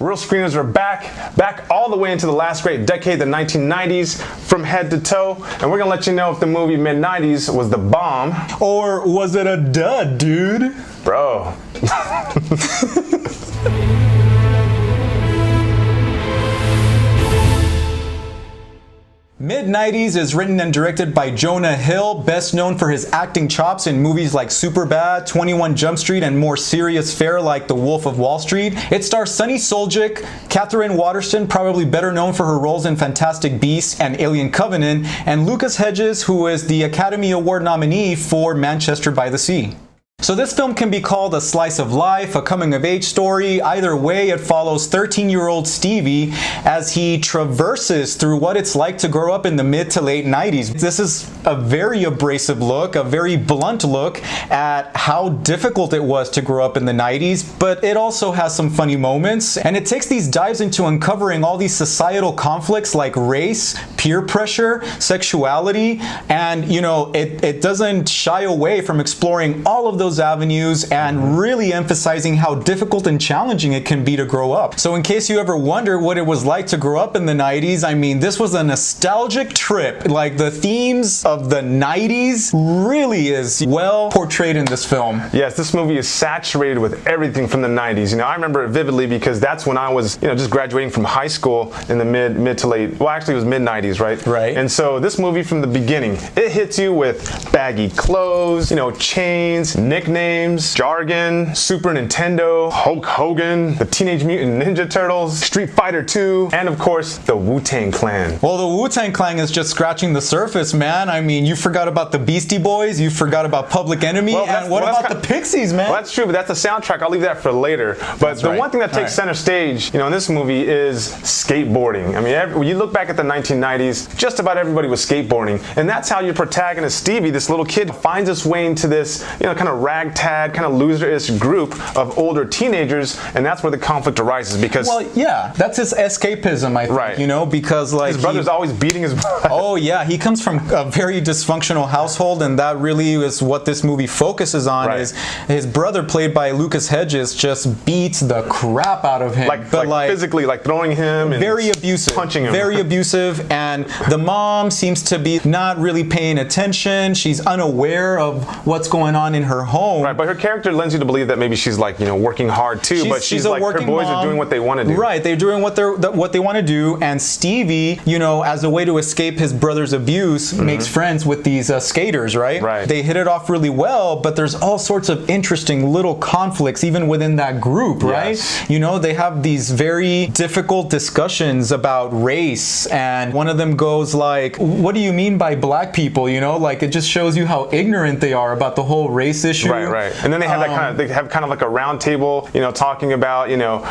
Real screeners are back all the way into the last great decade, the 1990s, from head to toe. And we're gonna let you know if the movie Mid90s was the bomb. Or was it a dud, dude? Bro. Mid90s is written and directed by Jonah Hill, best known for his acting chops in movies like Superbad, 21 Jump Street, and more serious fare like The Wolf of Wall Street. It stars Sunny Suljic, Katherine Waterston, probably better known for her roles in Fantastic Beasts and Alien Covenant, and Lucas Hedges, who is the Academy Award nominee for Manchester by the Sea. So this film can be called a slice of life, a coming-of-age story. Either way, it follows 13-year-old Stevie as he traverses through what it's like to grow up in the mid to late 90s. This is a very abrasive look, a very blunt look at how difficult it was to grow up in the 90s, but it also has some funny moments, and it takes these dives into uncovering all these societal conflicts like race, peer pressure, sexuality, and, you know, it doesn't shy away from exploring all of those avenues and really emphasizing how difficult and challenging it can be to grow up. So in case you ever wonder what it was like to grow up in the 90s, I mean, this was a nostalgic trip. Like, the themes of the 90s really is well portrayed in this film. Yes, this movie is saturated with everything from the 90s. You know, I remember it vividly because that's when I was, you know, just graduating from high school in the mid to late, well, actually it was mid-90s, right? Right. And so this movie from the beginning, it hits you with baggy clothes, you know, chains, nicknames, jargon, Super Nintendo, Hulk Hogan, the Teenage Mutant Ninja Turtles, Street Fighter 2, and of course, the Wu-Tang Clan. Well, the Wu-Tang Clan is just scratching the surface, man. I mean, you forgot about the Beastie Boys, you forgot about Public Enemy, and what about the Pixies, man? Well, that's true, but that's a soundtrack. I'll leave that for later. But the one thing that takes center stage, you know, in this movie is skateboarding. I mean, when you look back at the 1990s, just about everybody was skateboarding, and that's how your protagonist Stevie, this little kid, finds his way into this, you know, kind of ragtag, kind of loser-ish group of older teenagers, and that's where the conflict arises because... Well, yeah, that's his escapism, I think, you know, because like... His brother's always beating his butt. Oh, yeah, he comes from a very dysfunctional household, and that really is what this movie focuses on, is his brother, played by Lucas Hedges, just beats the crap out of him. Like physically, like throwing him and very abusive, punching him. Very abusive, and the mom seems to be not really paying attention. She's unaware of what's going on in her home. Right, but her character lends you to believe that maybe she's like, you know, working hard too, but she's like, her boys are doing what they want to do. Right, they're doing what they want to do, and Stevie, you know, as a way to escape his brother's abuse, makes friends with these skaters, right? Right. They hit it off really well, but there's all sorts of interesting little conflicts even within that group, right? You know, they have these very difficult discussions about race, and one of them goes like, what do you mean by black people? You know, like, it just shows you how ignorant they are about the whole race issue. Right. And then they have that kind of like a round table, you know, talking about, you know,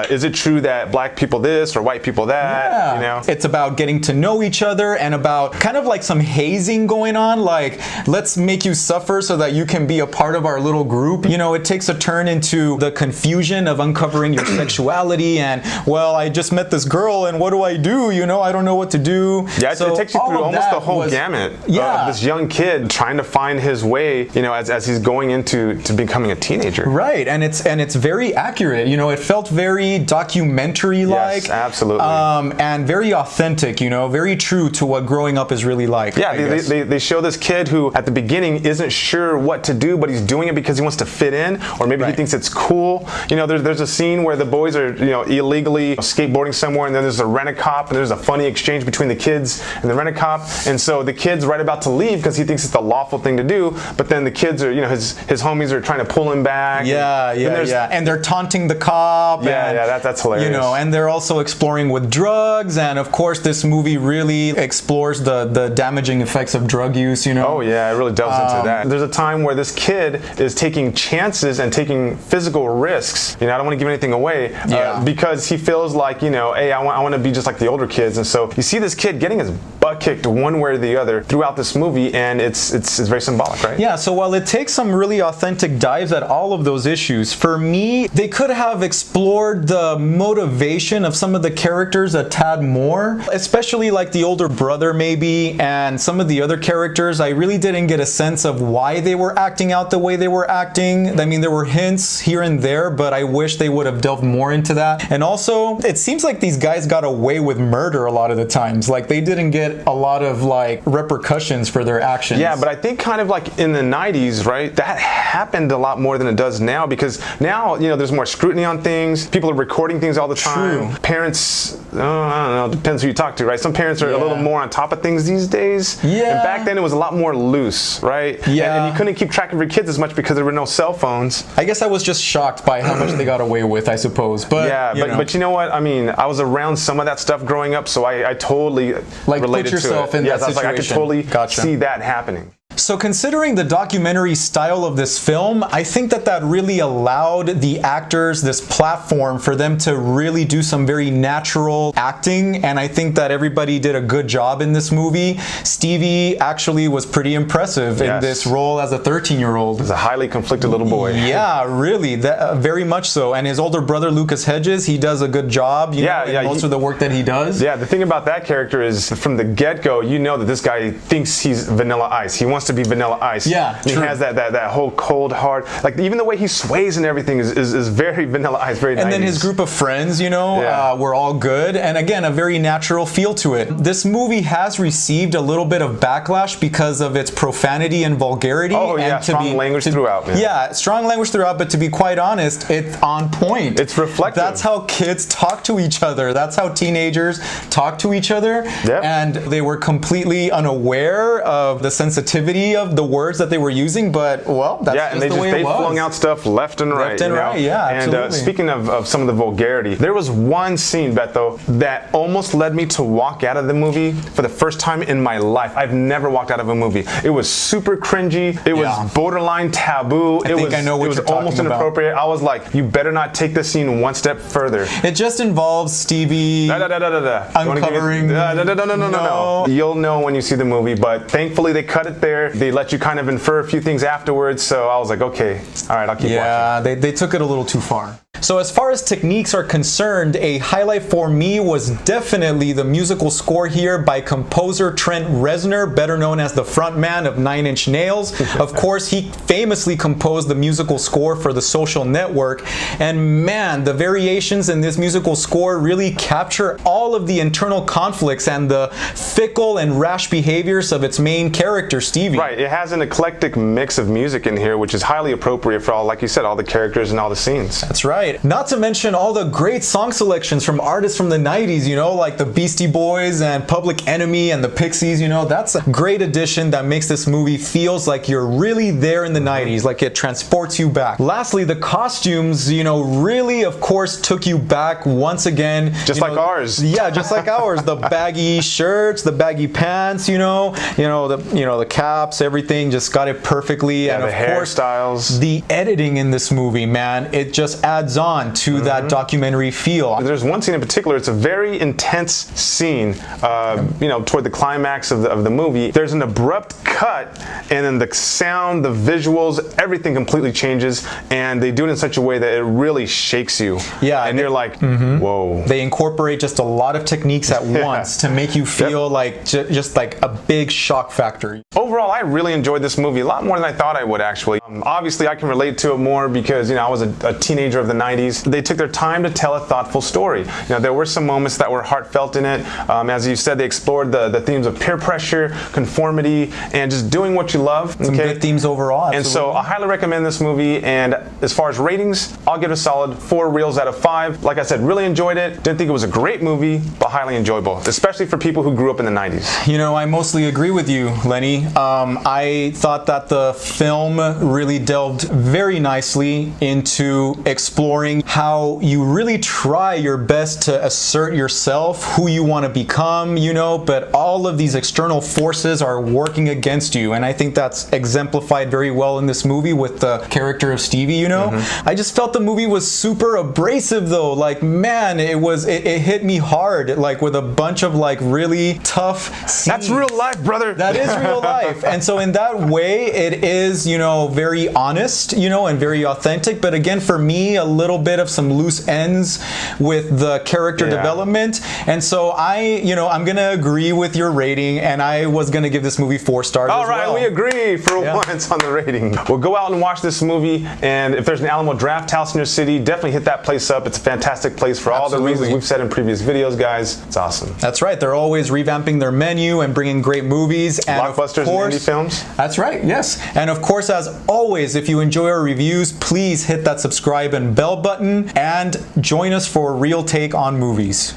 is it true that black people this or white people that, you know? It's about getting to know each other and about kind of like some hazing going on, like, let's make you suffer so that you can be a part of our little group. You know, it takes a turn into the confusion of uncovering your sexuality and, well, I just met this girl and what do I do? You know, I don't know what to do. Yeah, so it takes you through almost the whole gamut of this young kid trying to find his way, you know, as he's going into becoming a teenager. Right, and it's very accurate. You know, it felt very documentary-like. Yes, absolutely. And very authentic, you know, very true to what growing up is really like. Yeah, they show this kid who at the beginning isn't sure what to do, but he's doing it because he wants to fit in, or maybe he thinks it's cool. You know, there's a scene where the boys are, you know, illegally skateboarding somewhere, and then there's a rent-a-cop, and there's a funny exchange between the kids and the rent-a-cop, and so the kid's right about to leave because he thinks it's the lawful thing to do, but then the kids are, you know, his homies are trying to pull him back. And they're taunting the cop. That's hilarious. You know, and they're also exploring with drugs, and of course this movie really explores the damaging effects of drug use, you know. Oh yeah, it really delves into that. There's a time where this kid is taking chances and taking physical risks. You know, I don't want to give anything away because he feels like, you know, hey, I want to be just like the older kids, and so you see this kid getting his butt butt kicked one way or the other throughout this movie, and it's very symbolic, right? Yeah, so while it takes some really authentic dives at all of those issues, for me, they could have explored the motivation of some of the characters a tad more, especially like the older brother maybe, and some of the other characters. I really didn't get a sense of why they were acting out the way they were acting. I mean, there were hints here and there, but I wish they would have delved more into that. And also, it seems like these guys got away with murder a lot of the times. Like, they didn't get a lot of like repercussions for their actions. Yeah, but I think kind of like in the 90s, right, that happened a lot more than it does now, because now, you know, there's more scrutiny on things. People are recording things all the time. True. Parents, I don't know, depends who you talk to, right? Some parents are a little more on top of things these days. Yeah. And back then it was a lot more loose, right? Yeah. And you couldn't keep track of your kids as much because there were no cell phones. I guess I was just shocked by how much they got away with, I suppose. But yeah, but you know what? I mean, I was around some of that stuff growing up, so I totally like related put yourself to it. in Yes, that I was situation. like, I could totally Gotcha. see that happening. So considering the documentary style of this film, I think that really allowed the actors this platform for them to really do some very natural acting, and I think that everybody did a good job in this movie. Stevie actually was pretty impressive in this role as a 13-year-old. He's a highly conflicted little boy. Yeah, really, very much so. And his older brother, Lucas Hedges, he does a good job, you know, in most of the work that he does. Yeah, the thing about that character is from the get-go, you know that this guy thinks he's Vanilla Ice. He wants to be Vanilla Ice. Yeah, and he has that whole cold heart, like even the way he sways and everything is very Vanilla Ice, very 90s. And then his group of friends, you know, were all good, and again, a very natural feel to it. This movie has received a little bit of backlash because of its profanity and vulgarity. Oh yeah, and strong language throughout. Man. Yeah, strong language throughout, but to be quite honest, it's on point. It's reflective. That's how kids talk to each other. That's how teenagers talk to each other. Yep. And they were completely unaware of the sensitivity of the words that they were using, but well, that's just the way it was. They flung out stuff left and right. Left and right, yeah, absolutely. And speaking of some of the vulgarity, there was one scene, Beto, that almost led me to walk out of the movie for the first time in my life. I've never walked out of a movie. It was super cringy. It was borderline taboo. I think I know what you're talking about. It was almost inappropriate. I was like, you better not take this scene one step further. It just involves Stevie uncovering. No. You'll know when you see the movie, but thankfully they cut it there. They let you kind of infer a few things afterwards, so I was like, okay, all right, I'll keep watching. Yeah, they took it a little too far. So as far as techniques are concerned, a highlight for me was definitely the musical score here by composer Trent Reznor, better known as the frontman of Nine Inch Nails. Of course, he famously composed the musical score for The Social Network, and man, the variations in this musical score really capture all of the internal conflicts and the fickle and rash behaviors of its main character, Stevie. Right, it has an eclectic mix of music in here, which is highly appropriate for all, like you said, all the characters and all the scenes. That's right. Not to mention all the great song selections from artists from the 90s, you know, like the Beastie Boys and Public Enemy and the Pixies, you know. That's a great addition that makes this movie feels like you're really there in the 90s, like it transports you back. Lastly, the costumes, you know, really, of course, took you back once again. Just like ours. Yeah, just like ours. The baggy shirts, the baggy pants, the caps, everything just got it perfectly. Yeah, and the of hairstyles. course, the editing in this movie, man, it just adds on to that documentary feel. There's one scene in particular, it's a very intense scene, toward the climax of the movie. There's an abrupt cut, and then the sound, the visuals, everything completely changes, and they do it in such a way that it really shakes you. Yeah. And you're like, whoa. They incorporate just a lot of techniques at once to make you feel like just like a big shock factor. Overall, I really enjoyed this movie a lot more than I thought I would, actually. Obviously, I can relate to it more because, I was a teenager of the 90s. They took their time to tell a thoughtful story. There were some moments that were heartfelt in it. As you said, they explored the themes of peer pressure, conformity, and just doing what you love. Some good themes overall. Absolutely. And so I highly recommend this movie, and as far as ratings, I'll give it a solid 4 reels out of 5. Like I said, really enjoyed it. Didn't think it was a great movie, but highly enjoyable, especially for people who grew up in the 90s. I mostly agree with you, Lenny. I thought that the film really delved very nicely into exploring exploring how you really try your best to assert yourself, who you want to become, you know, but all of these external forces are working against you. And I think that's exemplified very well in this movie with the character of Stevie, you know. I just felt the movie was super abrasive though. Like, man, it hit me hard, like with a bunch of like really tough scenes. That's real life, brother. That is real life. And so in that way, it is, you know, very honest, you know, and very authentic. But again, for me, a little bit of some loose ends with the character development. And so I'm going to agree with your rating, and I was going to give this movie 4 stars All as right, well. we agree for once on the rating. Well, go out and watch this movie, and if there's an Alamo Draft House in your city, definitely hit that place up. It's a fantastic place for all the reasons we've said in previous videos, guys. It's awesome. That's right. They're always revamping their menu and bringing great movies. And Blockbusters and indie films. That's right, yes. And of course, as always, if you enjoy our reviews, please hit that subscribe and bell button and join us for a real take on movies.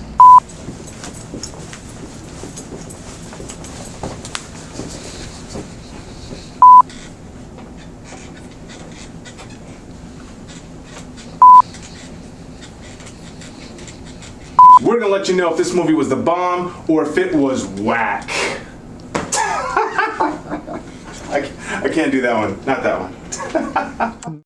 We're gonna let you know if this movie was the bomb or if it was whack. I can't do that one. Not that one.